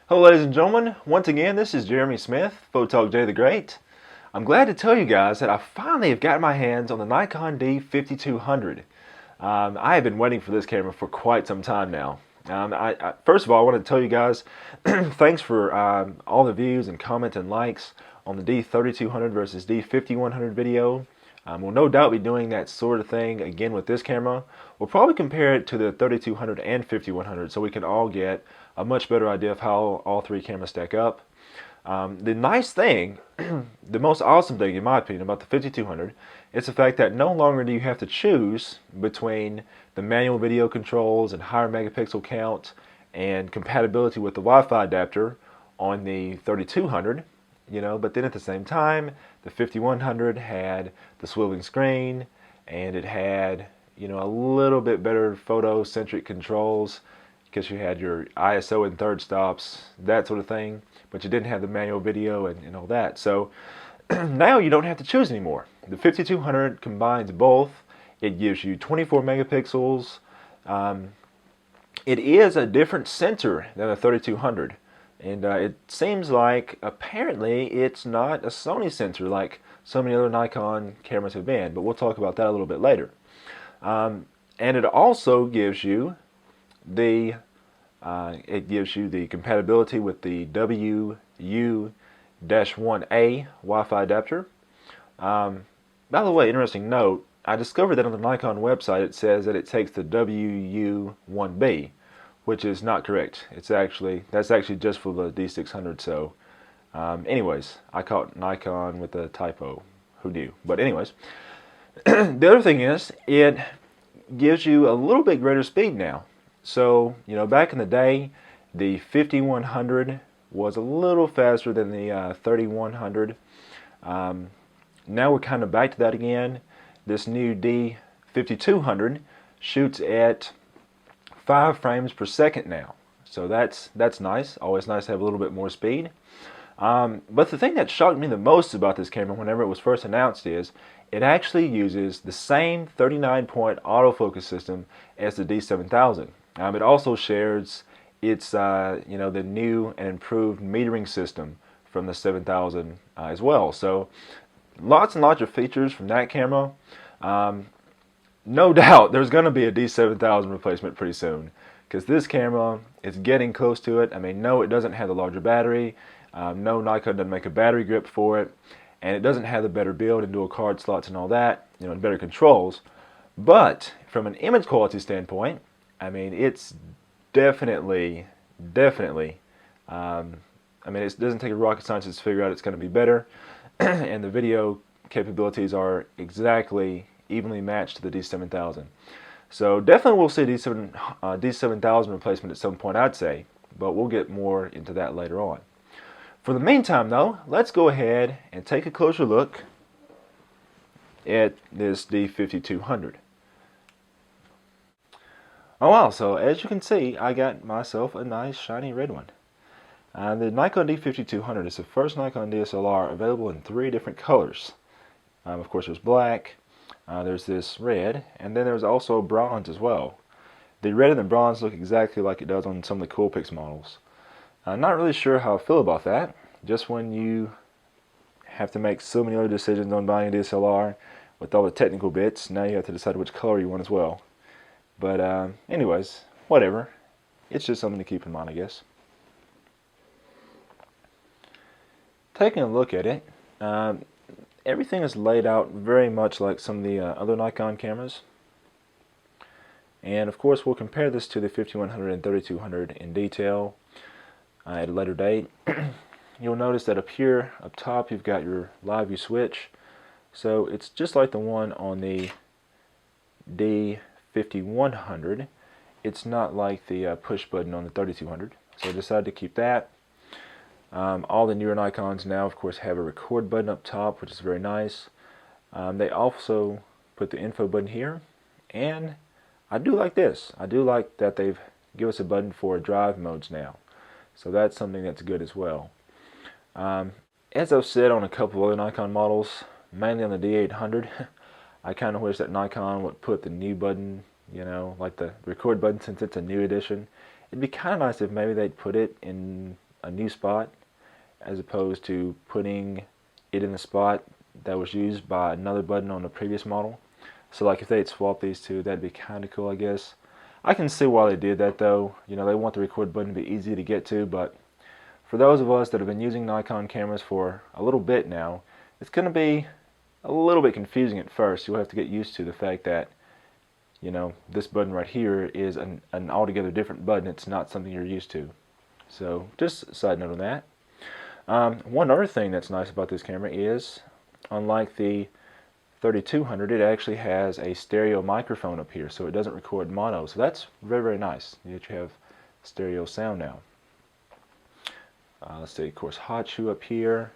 Hello ladies and gentlemen, once again this is Jeremy Smith, Photog J the Great. I'm glad to tell you guys that I finally have gotten my hands on the Nikon D5200. I have been waiting for this camera for quite some time now. First of all, I want to tell you guys thanks for all the views and comments and likes on the D3200 versus D5100 video. We'll no doubt be doing that sort of thing again with this camera. We'll probably compare it to the 3200 and 5100 so we can all get a much better idea of how all three cameras stack up. The nice thing, the most awesome thing in my opinion about the 5200 is the fact that no longer do you have to choose between the manual video controls and higher megapixel count and compatibility with the Wi-Fi adapter on the 3200. But then at the same time, the 5100 had the swiveling screen and it had, a little bit better photo-centric controls because you had your ISO and third stops, that sort of thing, but you didn't have the manual video and all that. So now you don't have to choose anymore. The 5200 combines both. It gives you 24 megapixels. It is a different sensor than the 3200. And it seems like apparently it's not a Sony sensor like so many other Nikon cameras have been, but we'll talk about that a little bit later. And it also gives you the compatibility with the WU-1A Wi-Fi adapter. By the way, interesting note, I discovered that on the Nikon website it says that it takes the WU-1B, which is not correct. That's actually just for the D600. So anyways, I caught Nikon with a typo. Who knew? But anyways, the other thing is it gives you a little bit greater speed now. So back in the day, the 5100 was a little faster than the 3100. Now we're kind of back to that again. This new D5200 shoots at 5 frames per second now, so that's nice. Always nice to have a little bit more speed. But the thing that shocked me the most about this camera whenever it was first announced is it actually uses the same 39-point autofocus system as the D7000. It also shares its the new and improved metering system from the 7000 as well. So lots and lots of features from that camera. No doubt there's going to be a D7000 replacement pretty soon because this camera is getting close to it. I mean, no, it doesn't have the larger battery. No, Nikon doesn't make a battery grip for it, and it doesn't have the better build and dual card slots and all that, and better controls. But from an image quality standpoint, I mean, it's definitely. I mean, it doesn't take a rocket scientist to figure out it's going to be better, and the video capabilities are exactly evenly matched to the D7000. So definitely we'll see D7000 replacement at some point, I'd say, but we'll get more into that later on. For the meantime though, let's go ahead and take a closer look at this D5200. Oh wow, so as you can see, I got myself a nice shiny red one. The Nikon D5200 is the first Nikon DSLR available in 3 different colors. Of course there's black, there's this red, and then there's also bronze as well. The red and the bronze look exactly like it does on some of the Coolpix models. I'm not really sure how I feel about that. Just when you have to make so many other decisions on buying a DSLR with all the technical bits, now you have to decide which color you want as well. But anyways, whatever. It's just something to keep in mind, I guess. Taking a look at it, everything is laid out very much like some of the other Nikon cameras. And of course we'll compare this to the 5100 and 3200 in detail at a later date. You'll notice that up here, up top, you've got your live view switch. So it's just like the one on the D5100. It's not like the push button on the 3200. So I decided to keep that. All the newer Nikons now, of course, have a record button up top, which is very nice. They also put the info button here, and I do like this. I do like that they've given us a button for drive modes now. So that's something that's good as well. As I've said on a couple of other Nikon models, mainly on the D800, I kind of wish that Nikon would put the new button, like the record button, since it's a new edition. It'd be kind of nice if maybe they'd put it in a new spot as opposed to putting it in the spot that was used by another button on the previous model. So like if they had swapped these two, that'd be kind of cool, I guess. I can see why they did that though. You know, they want the record button to be easy to get to, but for those of us that have been using Nikon cameras for a little bit now, it's going to be a little bit confusing at first. You'll have to get used to the fact that, you know, this button right here is an altogether different button. It's not something you're used to. So just a side note on that. One other thing that's nice about this camera is, unlike the 3200, it actually has a stereo microphone up here, so it doesn't record mono. So that's very, very nice. You have stereo sound now. Let's see, of course, hot shoe up here.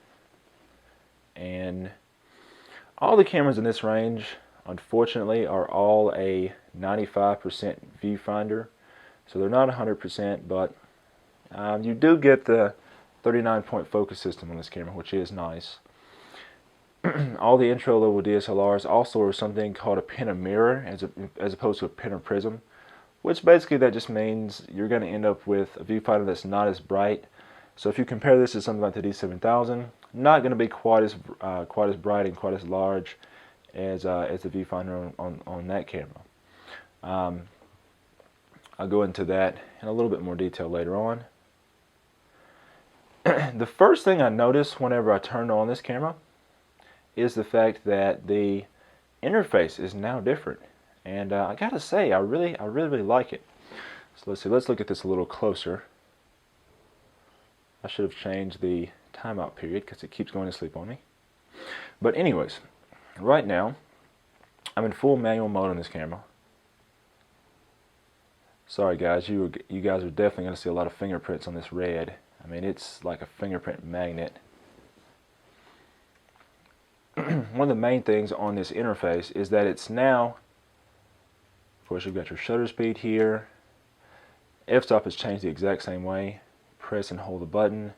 And all the cameras in this range, unfortunately, are all a 95% viewfinder. So they're not 100%, but you do get the 39-point focus system on this camera, which is nice. All the intro level DSLRs also are something called a pin of mirror as opposed to a pin of prism, which basically that just means you're going to end up with a viewfinder that's not as bright. So if you compare this to something like the D7000, not going to be quite as bright and quite as large as the viewfinder on that camera. I'll go into that in a little bit more detail later on. The first thing I noticed whenever I turned on this camera is the fact that the interface is now different, and I gotta say I really like it. So let's look at this a little closer. I should have changed the timeout period because it keeps going to sleep on me. But anyways, right now I'm in full manual mode on this camera. Sorry guys, you guys are definitely going to see a lot of fingerprints on this red. I mean, it's like a fingerprint magnet. One of the main things on this interface is that it's now, of course, you've got your shutter speed here. F-stop has changed the exact same way. Press and hold the button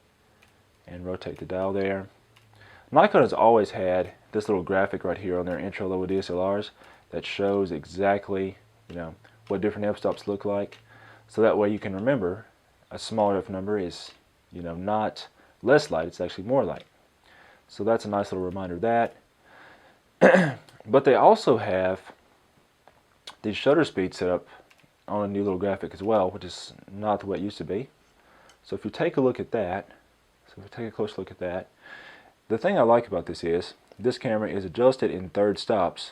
and rotate the dial there. Nikon has always had this little graphic right here on their intro level DSLRs that shows exactly, you know, what different f-stops look like, so that way you can remember a smaller f number is, you know, not less light, it's actually more light. So that's a nice little reminder of that. But they also have the shutter speed set up on a new little graphic as well, which is not the way it used to be. So if you take a look at that, the thing I like about this is this camera is adjusted in third stops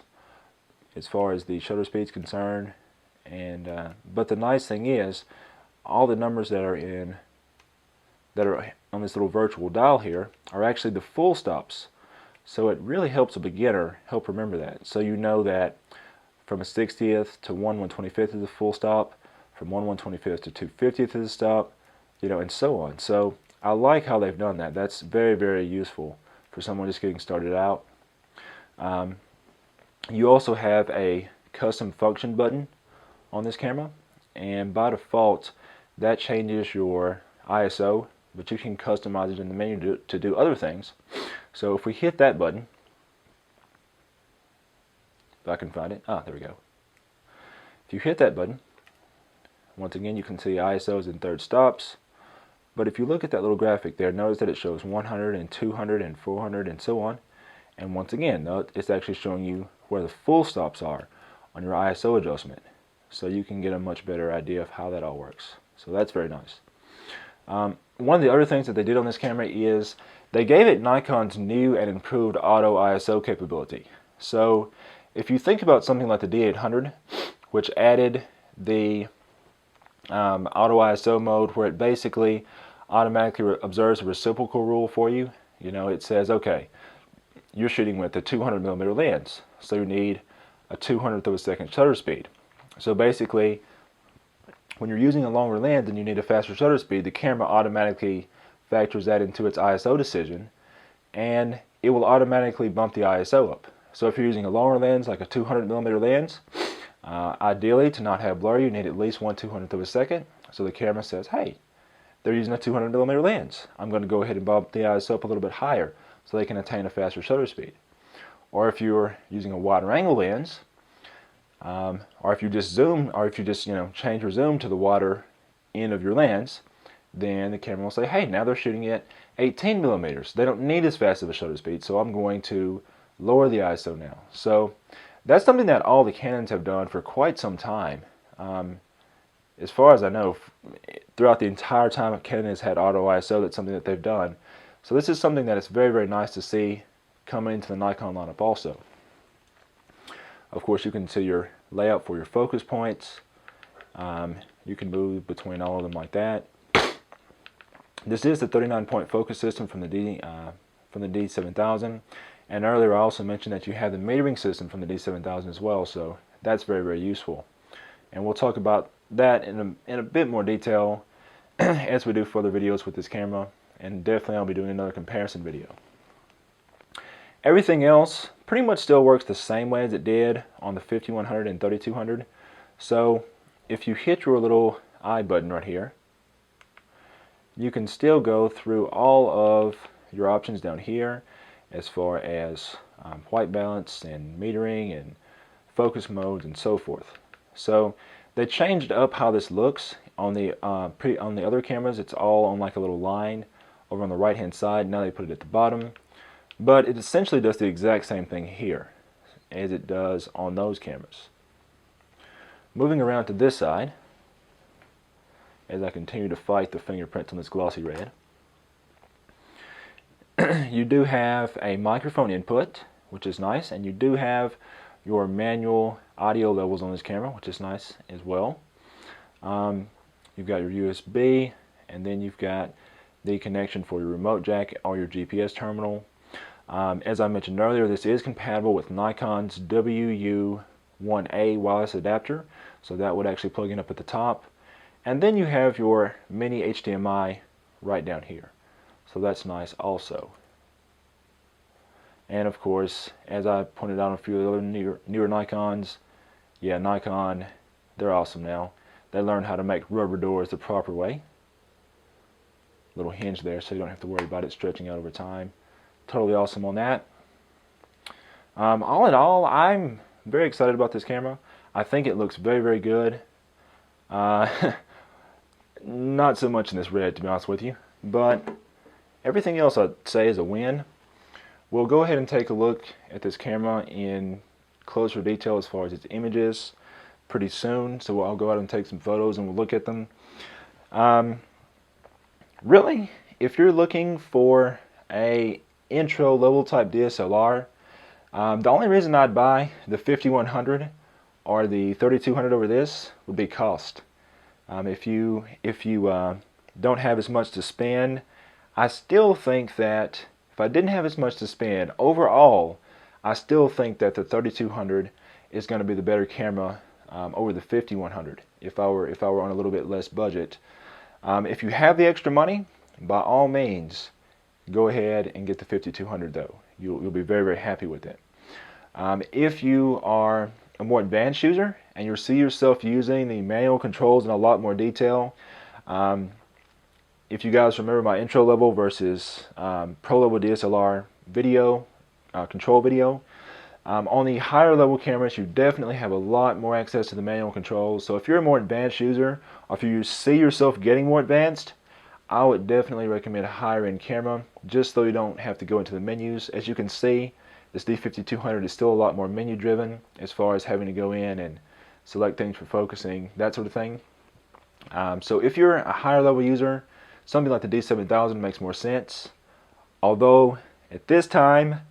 as far as the shutter speed is concerned, and but the nice thing is all the numbers that are on this little virtual dial here are actually the full stops. So it really helps a beginner remember that. So you know that from a 60th to 1/125th is a full stop, from 1/125th to 2/50th is a stop, you know, and so on. So I like how they've done that. That's very, very useful for someone just getting started out. You also have a custom function button on this camera, and by default that changes your ISO, but you can customize it in the menu to do other things. So if we hit that button, if I can find it, there we go. If you hit that button, once again you can see ISOs in third stops, but if you look at that little graphic there, notice that it shows 100 and 200 and 400 and so on, and once again it's actually showing you where the full stops are on your ISO adjustment, so you can get a much better idea of how that all works. So that's very nice. One of the other things that they did on this camera is they gave it Nikon's new and improved auto ISO capability. So if you think about something like the D800, which added the auto ISO mode where it basically automatically observes a reciprocal rule for you. You know, it says, okay, you're shooting with a 200mm lens, so you need a 200th of a second shutter speed. So basically, when you're using a longer lens and you need a faster shutter speed, the camera automatically factors that into its ISO decision, and it will automatically bump the ISO up. So if you're using a longer lens, like a 200mm lens, ideally to not have blur, you need at least 1/200th of a second. So the camera says, hey, they're using a 200mm lens. I'm going to go ahead and bump the ISO up a little bit higher so they can attain a faster shutter speed. Or if you're using a wider angle lens, or if you just zoom, or if you just change your zoom to the wider end of your lens, then the camera will say, hey, now they're shooting at 18 millimeters. They don't need as fast of a shutter speed, so I'm going to lower the ISO now. So that's something that all the Canons have done for quite some time. As far as I know, throughout the entire time Canon has had auto ISO, that's something that they've done. So this is something that is very, very nice to see coming into the Nikon lineup also. Of course, you can see your layout for your focus points. You can move between all of them like that. This is the 39-point focus system from the D7000, and earlier I also mentioned that you have the metering system from the D7000 as well, so that's very, very useful. And we'll talk about that in a bit more detail as we do further videos with this camera, and definitely I'll be doing another comparison video. Everything else pretty much still works the same way as it did on the 5100 and 3200. So if you hit your little I button right here, you can still go through all of your options down here as far as white balance and metering and focus modes and so forth. So they changed up how this looks on the other cameras. It's all on like a little line over on the right hand side. Now they put it at the bottom, but it essentially does the exact same thing here as it does on those cameras. Moving around to this side, as I continue to fight the fingerprints on this glossy red, you do have a microphone input, which is nice, and you do have your manual audio levels on this camera, which is nice as well. You've got your USB, and then you've got the connection for your remote jack or your GPS terminal. As I mentioned earlier, this is compatible with Nikon's WU1A wireless adapter, so that would actually plug in up at the top. And then you have your mini HDMI right down here, so that's nice also. And of course, as I pointed out on a few of the other newer Nikons, yeah, Nikon, they're awesome now. They learned how to make rubber doors the proper way. Little hinge there so you don't have to worry about it stretching out over time. Totally awesome on that. All in all, I'm very excited about this camera. I think it looks very, very good. Not so much in this red, to be honest with you, but everything else I'd say is a win. We'll go ahead and take a look at this camera in closer detail as far as its images pretty soon, so I'll go out and take some photos and we'll look at them. Really, if you're looking for a intro level type DSLR, the only reason I'd buy the 5100 or the 3200 over this would be cost. If you don't have as much to spend, I still think that if I didn't have as much to spend overall, I still think that the 3200 is going to be the better camera over the 5100 if I were on a little bit less budget. If you have the extra money, by all means, go ahead and get the 5200 though. You'll be very, very happy with it. If you are a more advanced user and you see yourself using the manual controls in a lot more detail, if you guys remember my intro level versus pro level DSLR video, control video, on the higher level cameras you definitely have a lot more access to the manual controls. So if you're a more advanced user, or if you see yourself getting more advanced, I would definitely recommend a higher end camera, just so you don't have to go into the menus. As you can see, this D5200 is still a lot more menu driven as far as having to go in and select things for focusing, that sort of thing. So if you're a higher level user, something like the D7000 makes more sense. Although at this time,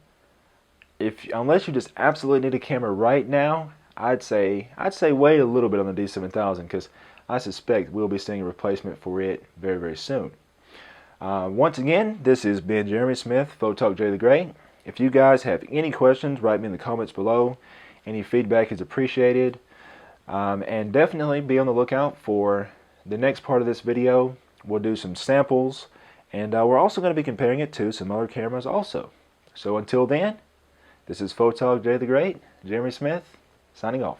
unless you just absolutely need a camera right now, I'd say wait a little bit on the D7000, because I suspect we'll be seeing a replacement for it very, very soon. Once again, this has been Jeremy Smith, Photog J the Great. If you guys have any questions, write me in the comments below. Any feedback is appreciated. And definitely be on the lookout for the next part of this video. We'll do some samples, and we're also going to be comparing it to some other cameras also. So until then, this is Photog J the Great, Jeremy Smith, signing off.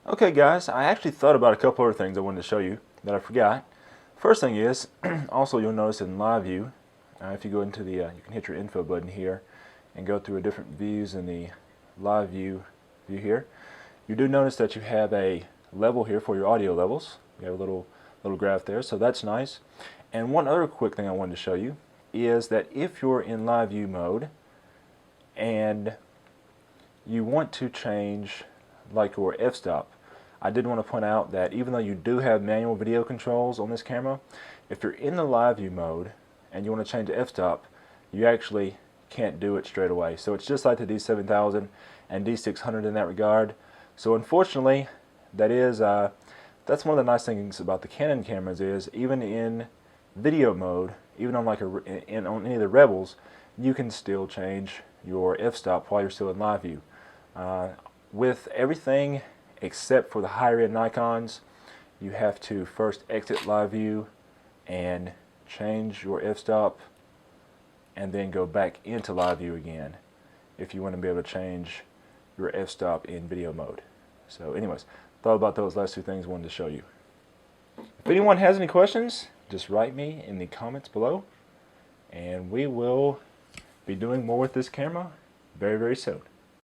Okay guys, I actually thought about a couple other things I wanted to show you that I forgot. First thing is, also you'll notice in live view, if you go into the, you can hit your info button here and go through different views in the live view here. You do notice that you have a level here for your audio levels. You have a little graph there, so that's nice. And one other quick thing I wanted to show you is that if you're in live view mode and you want to change like your f-stop, I did want to point out that even though you do have manual video controls on this camera, if you're in the live view mode and you want to change the f-stop, you actually can't do it straight away. So it's just like the D7000 and D600 in that regard. So unfortunately, that's one of the nice things about the Canon cameras is even in video mode, even on on any of the Rebels, you can still change your f-stop while you're still in live view. With everything except for the higher end Nikons, you have to first exit live view and change your f-stop and then go back into live view again if you want to be able to change your f-stop in video mode. So anyways, thought about those last two things I wanted to show you. If anyone has any questions, just write me in the comments below and we will be doing more with this camera very, very soon.